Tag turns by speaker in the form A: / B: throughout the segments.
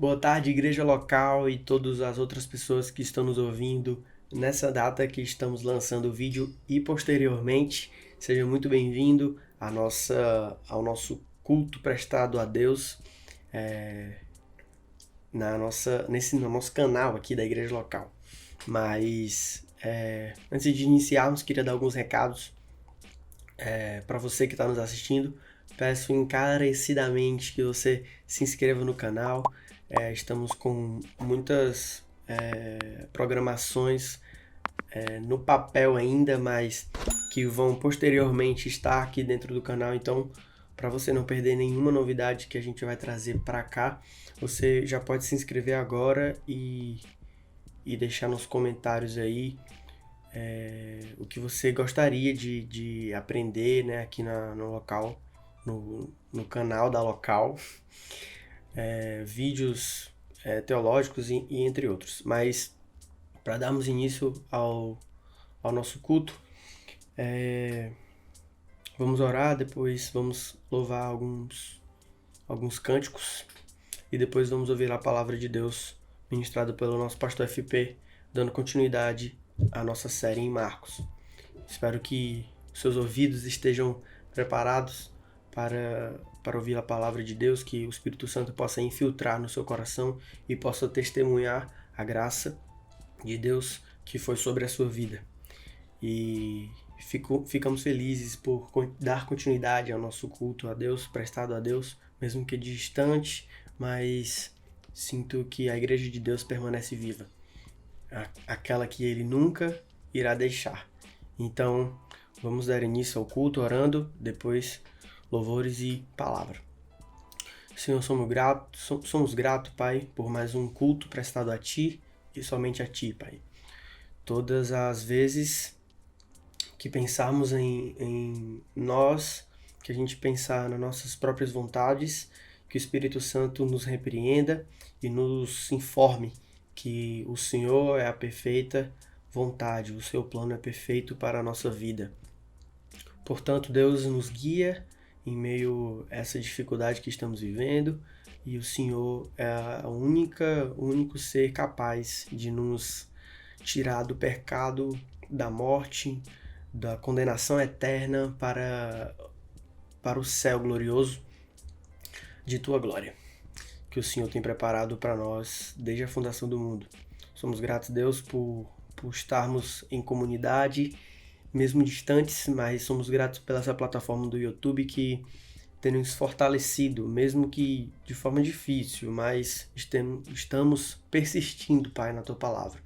A: Boa tarde, igreja local e todas as outras pessoas que estão nos ouvindo nessa data que estamos lançando o vídeo e posteriormente. Seja muito bem-vindo ao nosso culto prestado a Deus no nosso canal aqui da igreja local. Mas antes de iniciarmos, queria dar alguns recados para você que está nos assistindo. Peço encarecidamente que você se inscreva no canal. Estamos com muitas programações no papel ainda, mas que vão posteriormente estar aqui dentro do canal. Então, para você não perder nenhuma novidade que a gente vai trazer para cá, você já pode se inscrever agora e deixar nos comentários aí o que você gostaria de aprender, né, aqui no local, no canal da local, vídeos teológicos e entre outros. Mas para darmos início ao nosso culto, vamos orar, depois vamos louvar alguns cânticos e depois vamos ouvir a palavra de Deus ministrada pelo nosso pastor FP, dando continuidade à nossa série em Marcos. Espero que seus ouvidos estejam preparados para ouvir a palavra de Deus, que o Espírito Santo possa infiltrar no seu coração e possa testemunhar a graça de Deus que foi sobre a sua vida. E ficamos felizes por dar continuidade ao nosso culto a Deus, prestado a Deus, mesmo que distante, mas sinto que a igreja de Deus permanece viva, aquela que Ele nunca irá deixar. Então, vamos dar início ao culto orando, depois louvores e palavra. Senhor, somos gratos, Pai, por mais um culto prestado a Ti e somente a Ti, Pai. Todas as vezes que pensarmos em nós, que a gente pensar nas nossas próprias vontades, que o Espírito Santo nos repreenda e nos informe que o Senhor é a perfeita vontade, o seu plano é perfeito para a nossa vida. Portanto, Deus nos guia em meio a essa dificuldade que estamos vivendo, e o Senhor é o único ser capaz de nos tirar do pecado, da morte, da condenação eterna para o céu glorioso de Tua glória, que o Senhor tem preparado para nós desde a fundação do mundo. Somos gratos, Deus, por estarmos em comunidade, mesmo distantes, mas somos gratos pela essa plataforma do YouTube que tem nos fortalecido, mesmo que de forma difícil, mas estamos persistindo, Pai, na Tua palavra.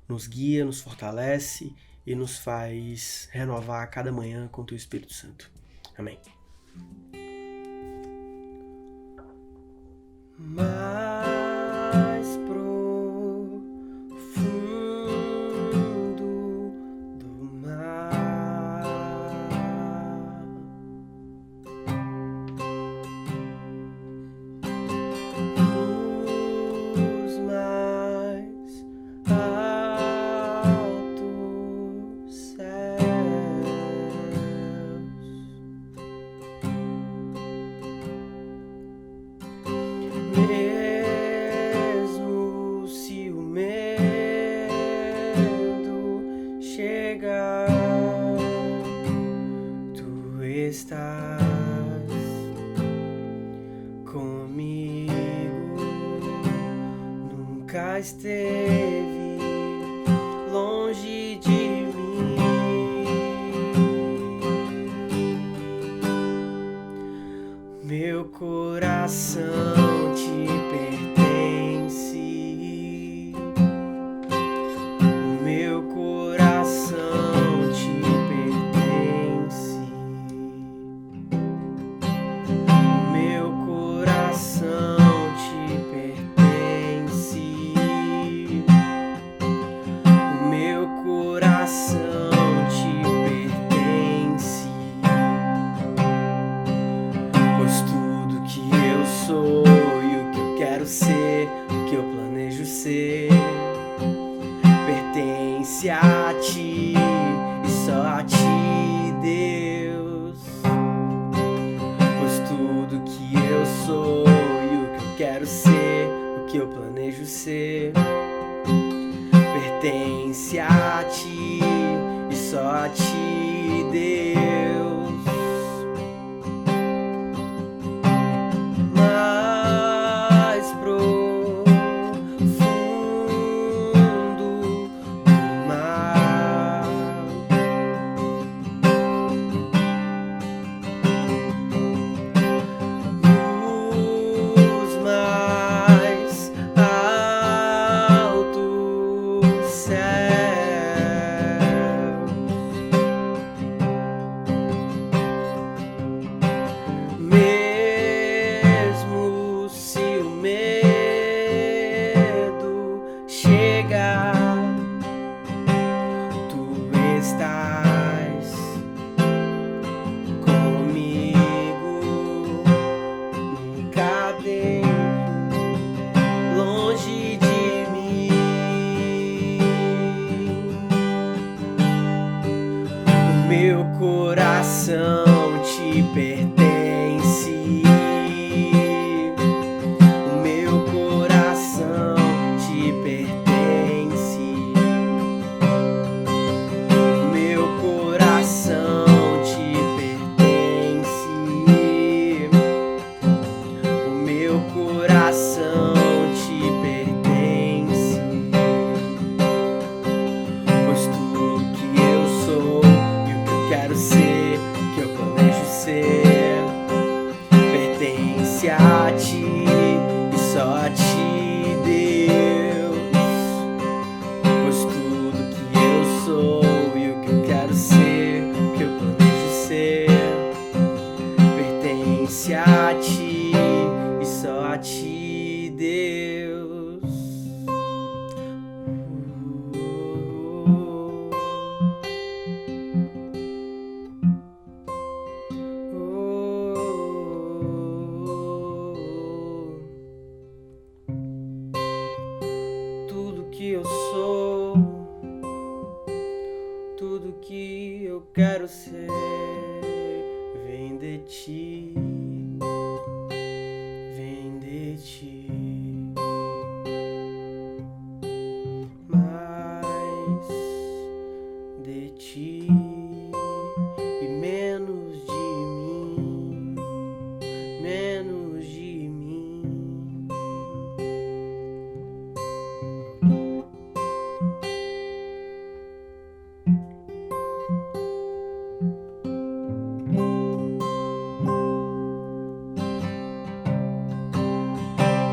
A: Nos guia, nos fortalece e nos faz renovar a cada manhã com o Teu Espírito Santo. Amém. Mais profundo do mar, dos mais altos céus, mesmo se o medo chegar, Tu estás comigo, nunca esteve longe de mim. Meu coração Te pertence, o meu coração Te pertence, o meu coração Te pertence, o meu coração Te pertence, pois tudo que eu sou e o que eu quero ser, o que eu planejo ser, pertence a Ti e só a Ti, Deus. Pois tudo que eu sou e o que eu quero ser, o que eu planejo ser pertence a ti e só a ti, Deus. Mais profundo do mar, luz mais alto céu, mesmo se o medo chegar, tu estás comigo, nunca dentro, longe de mim. O meu coração te pertence. O meu coração te pertence. O meu coração te pertence. O meu coração te pertence. Pois tudo que eu sou e o que eu quero ser, que eu planejo ser, pertence a ti e só a ti, Deus. Pois tudo que eu sou e o que eu quero ser, que eu planejo ser, pertence a ti e só a ti, Deus. Tudo que eu sou, tudo que eu quero ser, vem de ti, vem de ti. Mais de ti e menos de mim, menos de mim.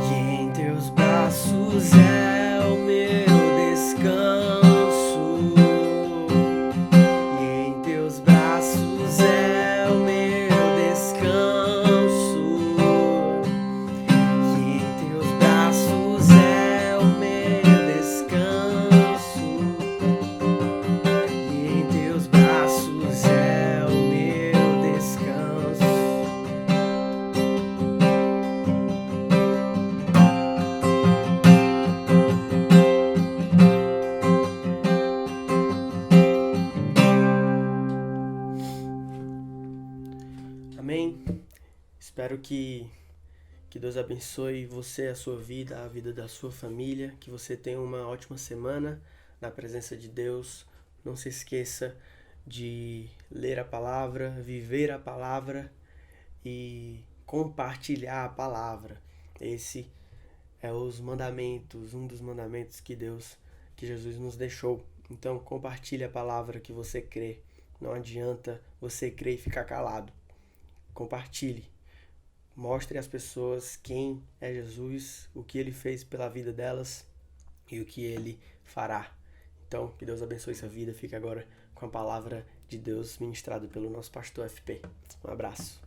A: E em teus braços é o meu descanso. E em teus braços é o meu descanso. E em teus braços é o meu descanso. E em teus braços é o meu descanso. Amém? Espero que Deus abençoe você, a sua vida, a vida da sua família, que você tenha uma ótima semana na presença de Deus. Não se esqueça de ler a palavra, viver a palavra e compartilhar a palavra. Esse é os mandamentos, um dos mandamentos que Jesus nos deixou. Então compartilhe a palavra que você crê. Não adianta você crer e ficar calado. Compartilhe. Mostre às pessoas quem é Jesus, o que ele fez pela vida delas e o que ele fará. Então, que Deus abençoe sua vida. Fique agora com a palavra de Deus ministrada pelo nosso pastor FP. Um abraço.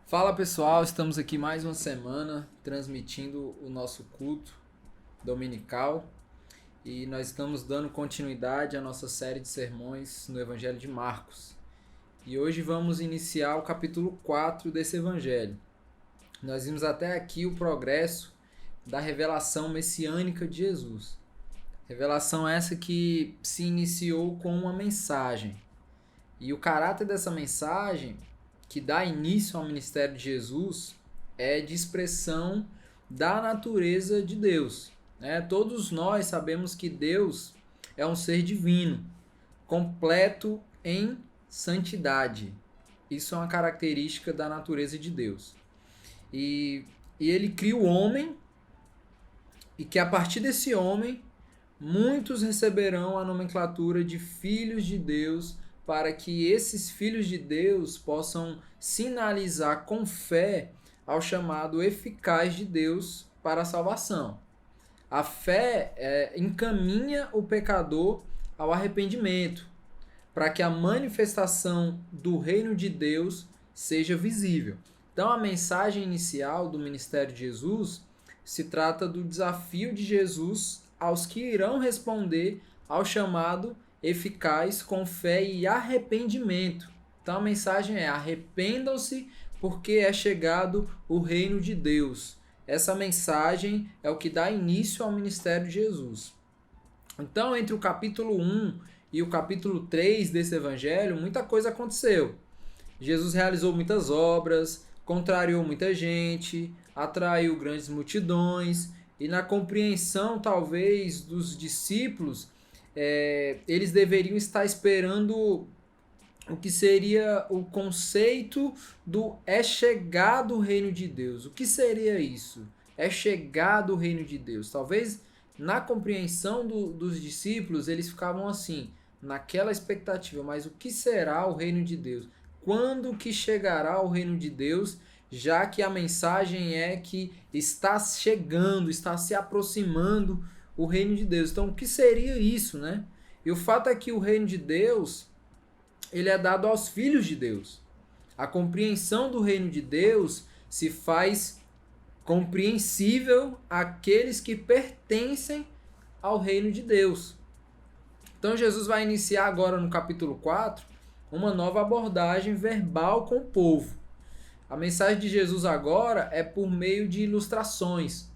B: Fala pessoal, estamos aqui mais uma semana transmitindo o nosso culto dominical e nós estamos dando continuidade à nossa série de sermões no Evangelho de Marcos. E hoje vamos iniciar o capítulo 4 desse evangelho. Nós vimos até aqui o progresso da revelação messiânica de Jesus. Revelação essa que se iniciou com uma mensagem. E o caráter dessa mensagem, que dá início ao ministério de Jesus, é de expressão da natureza de Deus, né? Todos nós sabemos que Deus é um ser divino, completo em santidade. Isso é uma característica da natureza de Deus. E ele cria o homem, e que a partir desse homem, muitos receberão a nomenclatura de filhos de Deus, para que esses filhos de Deus possam sinalizar com fé ao chamado eficaz de Deus para a salvação. A fé encaminha o pecador ao arrependimento, para que a manifestação do reino de Deus seja visível. Então, a mensagem inicial do ministério de Jesus se trata do desafio de Jesus aos que irão responder ao chamado eficaz com fé e arrependimento. Então, a mensagem é: arrependam-se, porque é chegado o reino de Deus. Essa mensagem é o que dá início ao ministério de Jesus. Então, entre o capítulo 1 e o capítulo 3 desse evangelho, muita coisa aconteceu. Jesus realizou muitas obras, contrariou muita gente, atraiu grandes multidões, e na compreensão, talvez, dos discípulos, eles deveriam estar esperando o que seria o conceito do é chegado o reino de Deus. O que seria isso? É chegado o reino de Deus. Talvez na compreensão dos discípulos eles ficavam assim, naquela expectativa, mas o que será o reino de Deus? Quando que chegará o reino de Deus? Já que a mensagem é que está chegando, está se aproximando o reino de Deus. Então, o que seria isso, né? E o fato é que o reino de Deus, ele é dado aos filhos de Deus. A compreensão do reino de Deus se faz compreensível àqueles que pertencem ao reino de Deus. Então, Jesus vai iniciar agora no capítulo 4 uma nova abordagem verbal com o povo. A mensagem de Jesus agora é por meio de ilustrações,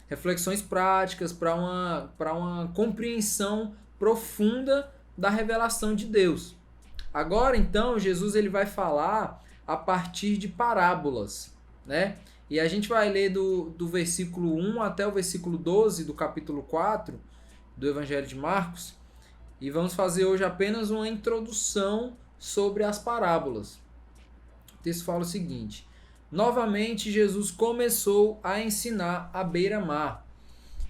B: reflexões práticas para uma compreensão profunda da revelação de Deus. Agora, então, Jesus ele vai falar a partir de parábolas, né? E a gente vai ler do versículo 1 até o versículo 12 do capítulo 4 do Evangelho de Marcos, e vamos fazer hoje apenas uma introdução sobre as parábolas. O texto fala o seguinte: novamente Jesus começou a ensinar à beira-mar.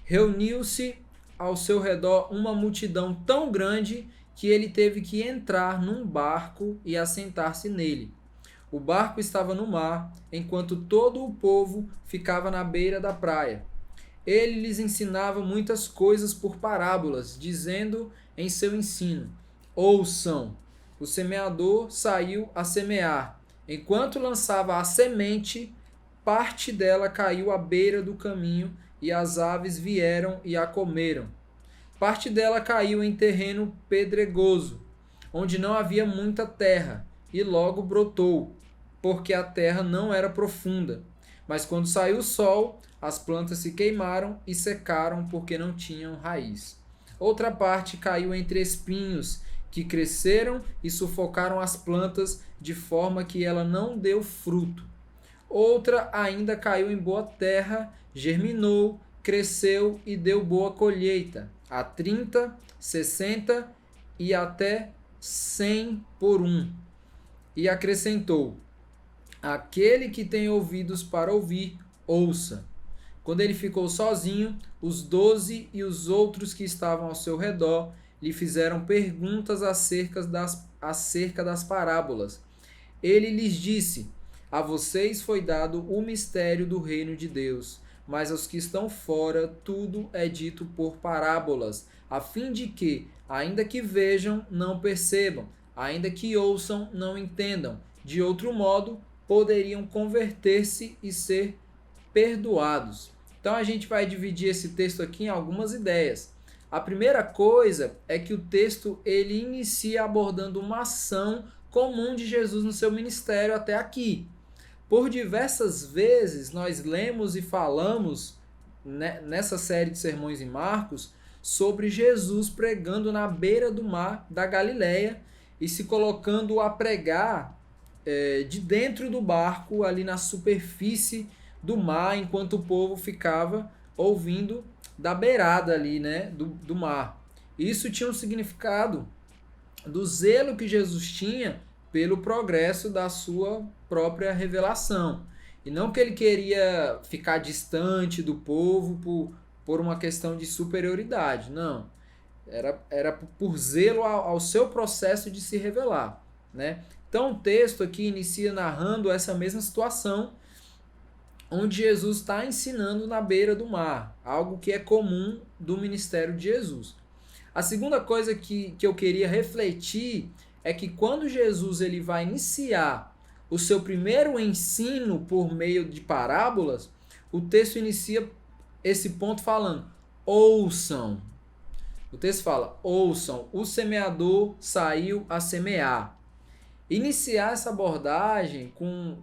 B: Reuniu-se ao seu redor uma multidão tão grande que ele teve que entrar num barco e assentar-se nele. O barco estava no mar, enquanto todo o povo ficava na beira da praia. Ele lhes ensinava muitas coisas por parábolas, dizendo em seu ensino: ouçam, o semeador saiu a semear. Enquanto lançava a semente, parte dela caiu à beira do caminho e as aves vieram e a comeram. Parte dela caiu em terreno pedregoso, onde não havia muita terra, e logo brotou, porque a terra não era profunda. Mas quando saiu o sol, as plantas se queimaram e secaram porque não tinham raiz. Outra parte caiu entre espinhos, que cresceram e sufocaram as plantas, de forma que ela não deu fruto. Outra ainda caiu em boa terra, germinou, cresceu e deu boa colheita, a 30, 60 e até 100 por um. E acrescentou: aquele que tem ouvidos para ouvir, ouça. Quando ele ficou sozinho, os 12 e os outros que estavam ao seu redor lhe fizeram perguntas acerca das parábolas. Ele lhes disse: a vocês foi dado o mistério do reino de Deus, mas aos que estão fora tudo é dito por parábolas, a fim de que, ainda que vejam, não percebam, ainda que ouçam, não entendam. De outro modo, poderiam converter-se e ser perdoados. Então a gente vai dividir esse texto aqui em algumas ideias. A primeira coisa é que o texto ele inicia abordando uma ação comum de Jesus no seu ministério até aqui. Por diversas vezes nós lemos e falamos nessa série de sermões em Marcos sobre Jesus pregando na beira do mar da Galileia e se colocando a pregar de dentro do barco, ali na superfície do mar, enquanto o povo ficava ouvindo da beirada ali, né, do mar. Isso tinha um significado do zelo que Jesus tinha pelo progresso da sua própria revelação. E não que ele queria ficar distante do povo por uma questão de superioridade, não. Era por zelo ao seu processo de se revelar, né? Então o texto aqui inicia narrando essa mesma situação, onde Jesus está ensinando na beira do mar, algo que é comum do ministério de Jesus. A segunda coisa que eu queria refletir é que quando Jesus ele vai iniciar o seu primeiro ensino por meio de parábolas, o texto inicia esse ponto falando: ouçam. O texto fala: ouçam, o semeador saiu a semear. Iniciar essa abordagem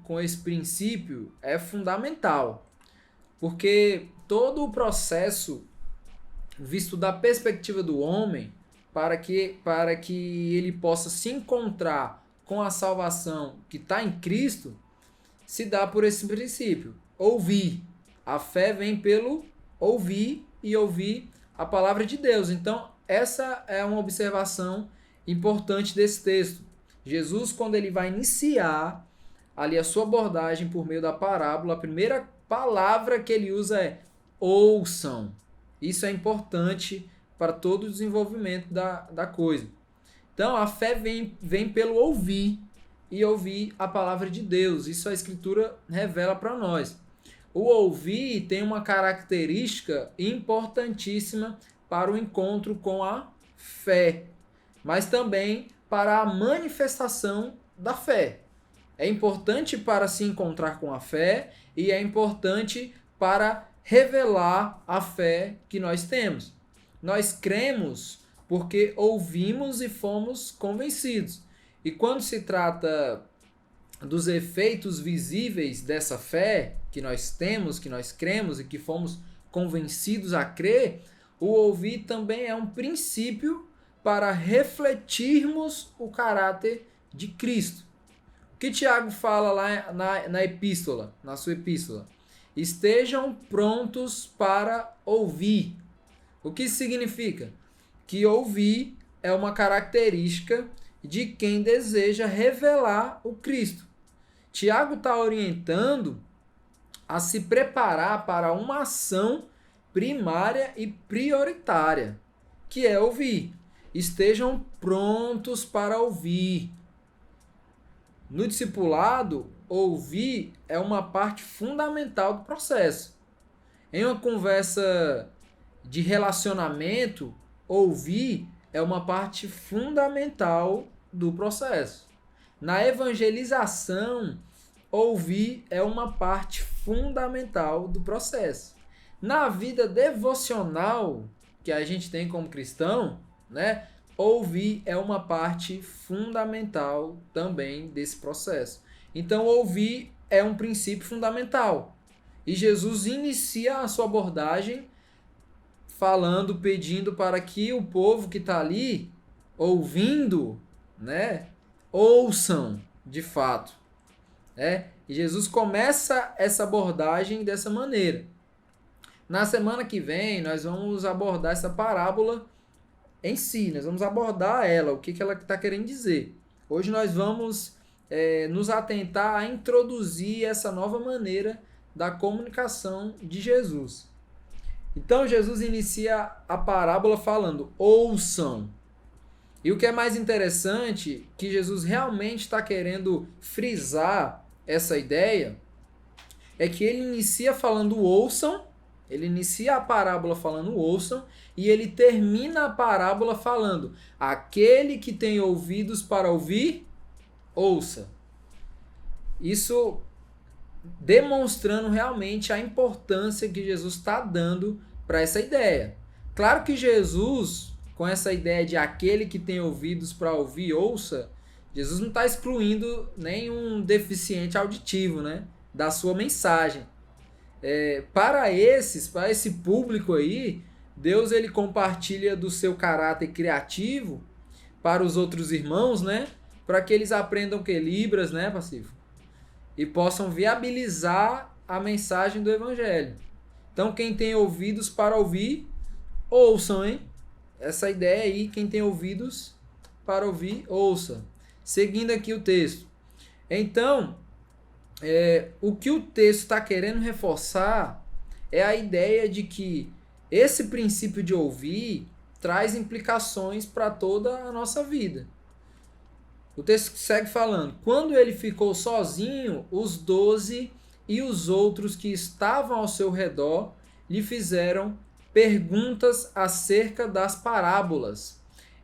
B: com esse princípio é fundamental, porque todo o processo visto da perspectiva do homem, para que ele possa se encontrar com a salvação que está em Cristo, se dá por esse princípio. Ouvir. A fé vem pelo ouvir e ouvir a palavra de Deus. Então, essa é uma observação importante desse texto. Jesus, quando ele vai iniciar ali a sua abordagem por meio da parábola, a primeira palavra que ele usa é ouçam. Isso é importante para todo o desenvolvimento da coisa. Então, a fé vem pelo ouvir e ouvir a palavra de Deus. Isso a Escritura revela para nós. O ouvir tem uma característica importantíssima para o encontro com a fé, mas também para a manifestação da fé. É importante para se encontrar com a fé e é importante para revelar a fé que nós temos. Nós cremos porque ouvimos e fomos convencidos. E quando se trata dos efeitos visíveis dessa fé que nós temos, que nós cremos e que fomos convencidos a crer, o ouvir também é um princípio para refletirmos o caráter de Cristo. O que Tiago fala lá na epístola, na sua epístola? Estejam prontos para ouvir. O que significa? Que ouvir é uma característica de quem deseja revelar o Cristo. Tiago está orientando a se preparar para uma ação primária e prioritária, que é ouvir. Estejam prontos para ouvir. No discipulado, ouvir é uma parte fundamental do processo. Em uma conversa de relacionamento, ouvir é uma parte fundamental do processo. Na evangelização, ouvir é uma parte fundamental do processo. Na vida devocional que a gente tem como cristão, né, ouvir é uma parte fundamental também desse processo. Então, ouvir é um princípio fundamental. E Jesus inicia a sua abordagem falando, pedindo para que o povo que está ali ouvindo, né, ouçam de fato. Né? E Jesus começa essa abordagem dessa maneira. Na semana que vem, nós vamos abordar essa parábola em si, nós vamos abordar ela, o que ela está querendo dizer. Hoje nós vamos nos atentar a introduzir essa nova maneira da comunicação de Jesus. Então Jesus inicia a parábola falando, ouçam. E o que é mais interessante, que Jesus realmente está querendo frisar essa ideia, é que ele inicia falando ouçam, ele inicia a parábola falando ouçam, e ele termina a parábola falando, aquele que tem ouvidos para ouvir, ouça. Isso demonstrando realmente a importância que Jesus está dando para essa ideia. Claro que Jesus, com essa ideia de aquele que tem ouvidos para ouvir, ouça, Jesus não está excluindo nenhum deficiente auditivo, né, da sua mensagem. Para esse público aí, Deus ele compartilha do seu caráter criativo para os outros irmãos, né, para que eles aprendam que Libras, né, Pacífico, e possam viabilizar a mensagem do Evangelho. Então, quem tem ouvidos para ouvir, ouçam, hein? Essa ideia aí, quem tem ouvidos para ouvir, ouça. Seguindo aqui o texto. Então, o que o texto está querendo reforçar é a ideia de que esse princípio de ouvir traz implicações para toda a nossa vida. O texto segue falando: quando ele ficou sozinho, os 12 e os outros que estavam ao seu redor lhe fizeram perguntas acerca das parábolas.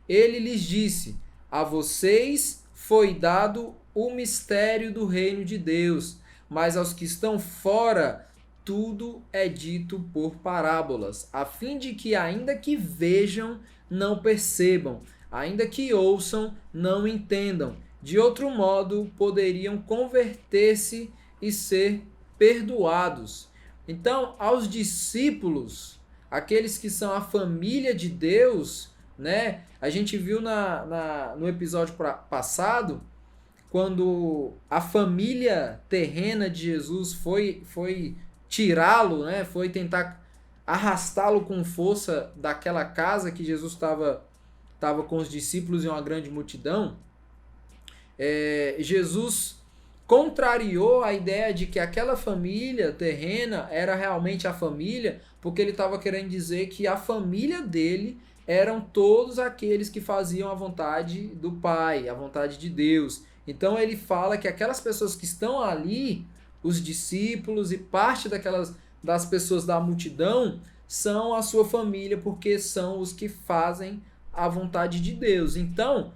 B: Ele lhes disse: a vocês foi dado o mistério do reino de Deus, mas aos que estão fora tudo é dito por parábolas, a fim de que, ainda que vejam, não percebam, ainda que ouçam, não entendam. De outro modo, poderiam converter-se e ser perdoados. Então, aos discípulos, aqueles que são a família de Deus, né? A gente viu no episódio passado, quando a família terrena de Jesus foi tirá-lo, né? Foi tentar arrastá-lo com força daquela casa que Jesus estava com os discípulos e uma grande multidão. Jesus contrariou a ideia de que aquela família terrena era realmente a família, porque ele estava querendo dizer que a família dele eram todos aqueles que faziam a vontade do Pai, a vontade de Deus. Então ele fala que aquelas pessoas que estão ali, os discípulos e parte das pessoas da multidão, são a sua família, porque são os que fazem a vontade de Deus. Então,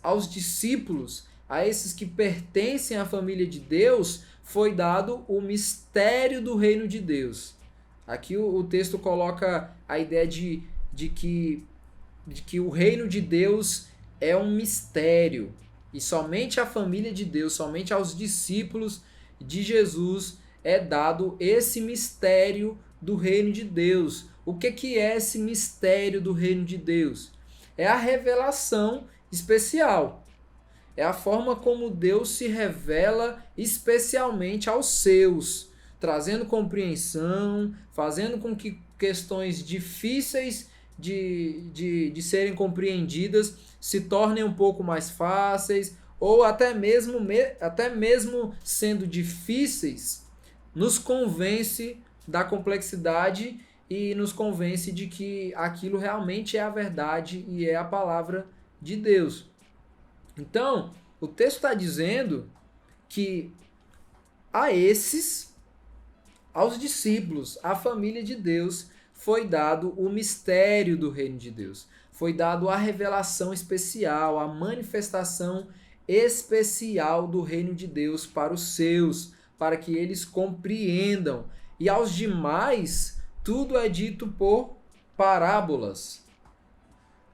B: aos discípulos, a esses que pertencem à família de Deus, foi dado o mistério do reino de Deus. Aqui o texto coloca a ideia de que o reino de Deus é um mistério. E somente à família de Deus, somente aos discípulos de Jesus é dado esse mistério do reino de Deus. O que é esse mistério do reino de Deus? É a revelação especial. É a forma como Deus se revela especialmente aos seus, trazendo compreensão, fazendo com que questões difíceis de serem compreendidas se tornem um pouco mais fáceis, ou até mesmo sendo difíceis, nos convence da complexidade e nos convence de que aquilo realmente é a verdade e é a palavra de Deus. Então, o texto está dizendo que aos discípulos, à família de Deus, foi dado o mistério do reino de Deus. Foi dado a revelação especial, a manifestação especial do reino de Deus para os seus, para que eles compreendam. E aos demais, tudo é dito por parábolas.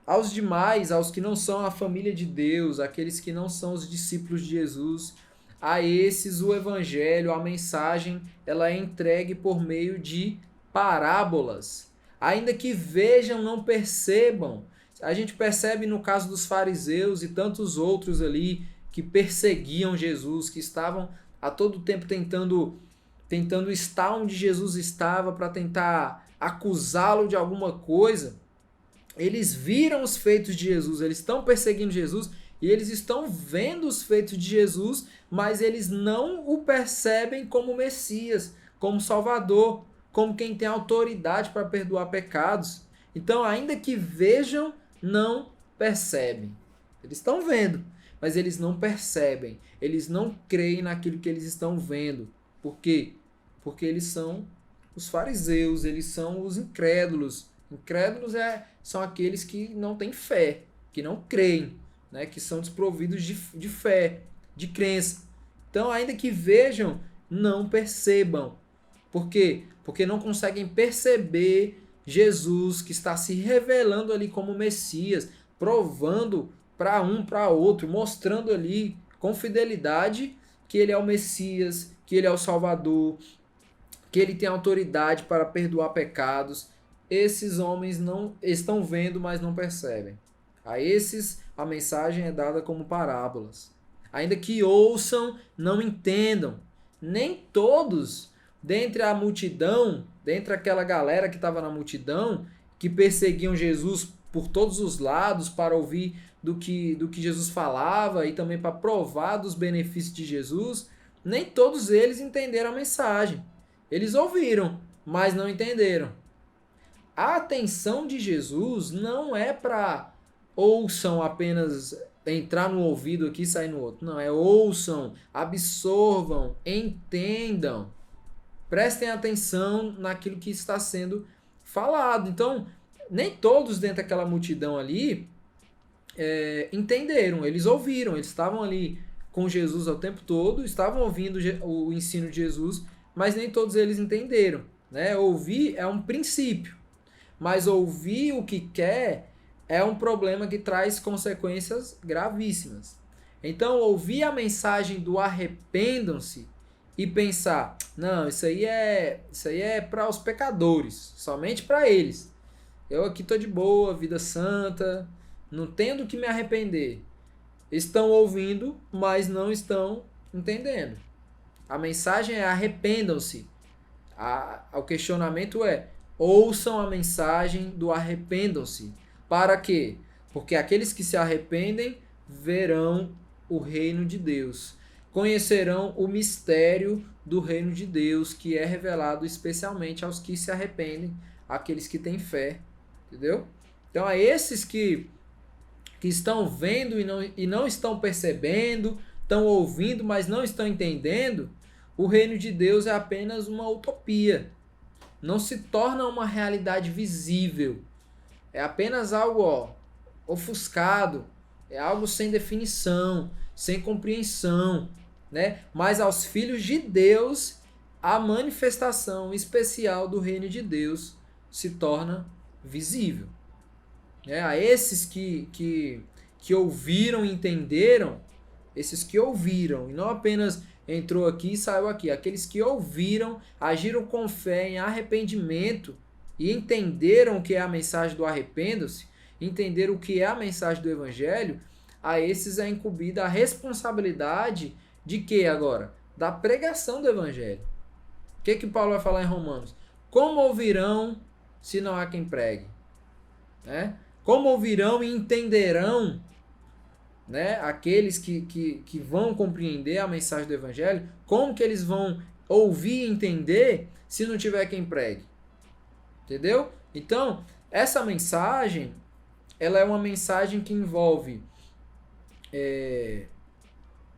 B: Aos demais, aos que não são a família de Deus, aqueles que não são os discípulos de Jesus, a esses o evangelho, a mensagem, ela é entregue por meio de parábolas. Ainda que vejam, não percebam. A gente percebe no caso dos fariseus e tantos outros ali que perseguiam Jesus, que estavam a todo tempo tentando estar onde Jesus estava para tentar acusá-lo de alguma coisa. Eles viram os feitos de Jesus, eles estão perseguindo Jesus e eles estão vendo os feitos de Jesus, mas eles não o percebem como Messias, como Salvador, como quem tem autoridade para perdoar pecados. Então, ainda que vejam, não percebem. Eles estão vendo, mas eles não percebem. Eles não creem naquilo que eles estão vendo. Por quê? Porque eles são os fariseus, eles são os incrédulos. Incrédulos são aqueles que não têm fé, que não creem, né? Que são desprovidos de fé, de crença. Então, ainda que vejam, não percebam. Por quê? Porque não conseguem perceber Jesus, que está se revelando ali como Messias, provando para um, para outro, mostrando ali com fidelidade que ele é o Messias, que ele é o Salvador, que ele tem autoridade para perdoar pecados. Esses homens não estão vendo, mas não percebem. A esses a mensagem é dada como parábolas. Ainda que ouçam, não entendam. nem todos, dentre a multidão, dentre aquela galera que estava na multidão, que perseguiam Jesus por todos os lados para ouvir do que Jesus falava e também para provar dos benefícios de Jesus, nem todos eles entenderam a mensagem. Eles ouviram, mas não entenderam. A atenção de Jesus não é para ouçam apenas entrar no ouvido aqui e sair no outro. Não, é ouçam, absorvam, entendam. Prestem atenção naquilo que está sendo falado. Então, nem todos dentro daquela multidão ali entenderam, eles ouviram, eles estavam ali com Jesus o tempo todo, estavam ouvindo o ensino de Jesus, mas nem todos eles entenderam. Né? Ouvir é um princípio, mas ouvir o que quer é um problema que traz consequências gravíssimas. Então, ouvir a mensagem do arrependam-se e pensar, não, isso aí é para os pecadores, somente para eles. Eu aqui tô de boa, vida santa, não tenho do que me arrepender. Estão ouvindo, mas não estão entendendo. A mensagem é arrependam-se. O questionamento é, ouçam a mensagem do arrependam-se. Para quê? Porque aqueles que se arrependem verão o reino de Deus. Conhecerão o mistério do reino de Deus, que é revelado especialmente aos que se arrependem, aqueles que têm fé. Entendeu? Então, a esses que estão vendo e não estão percebendo, estão ouvindo, mas não estão entendendo, o reino de Deus é apenas uma utopia. Não se torna uma realidade visível. É apenas algo ofuscado, é algo sem definição, sem compreensão, né? Mas aos filhos de Deus, a manifestação especial do reino de Deus se torna visível. A esses que ouviram e entenderam, esses que ouviram, e não apenas entrou aqui e saiu aqui, aqueles que ouviram, agiram com fé em arrependimento e entenderam o que é a mensagem do arrependam-se, entenderam o que é a mensagem do evangelho, a esses é incumbida a responsabilidade de quê agora? Da pregação do evangelho. O que Paulo vai falar em Romanos? Como ouvirão se não há quem pregue? Né? Como ouvirão e entenderão, né, aqueles que vão compreender a mensagem do evangelho? Como que eles vão ouvir e entender se não tiver quem pregue? Entendeu? Então, essa mensagem, ela é uma mensagem que envolve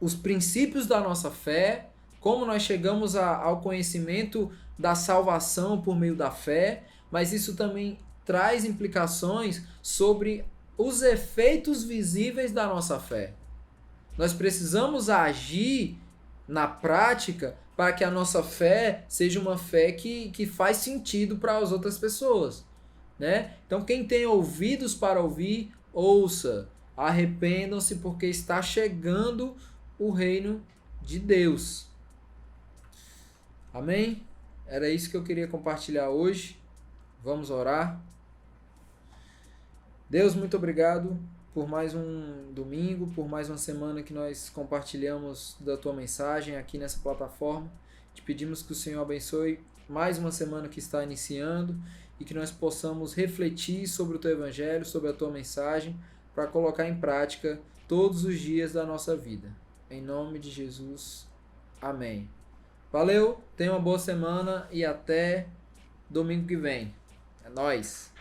B: os princípios da nossa fé, como nós chegamos ao conhecimento da salvação por meio da fé, mas isso também traz implicações sobre os efeitos visíveis da nossa fé. Nós precisamos agir na prática para que a nossa fé seja uma fé que faz sentido para as outras pessoas. Né? Então, quem tem ouvidos para ouvir, ouça. Arrependam-se porque está chegando o reino de Deus. Amém? Era isso que eu queria compartilhar hoje. Vamos orar. Deus, muito obrigado por mais um domingo, por mais uma semana que nós compartilhamos da tua mensagem aqui nessa plataforma. Te pedimos que o Senhor abençoe mais uma semana que está iniciando e que nós possamos refletir sobre o teu evangelho, sobre a tua mensagem, para colocar em prática todos os dias da nossa vida. Em nome de Jesus. Amém. Valeu, tenha uma boa semana e até domingo que vem. É nóis!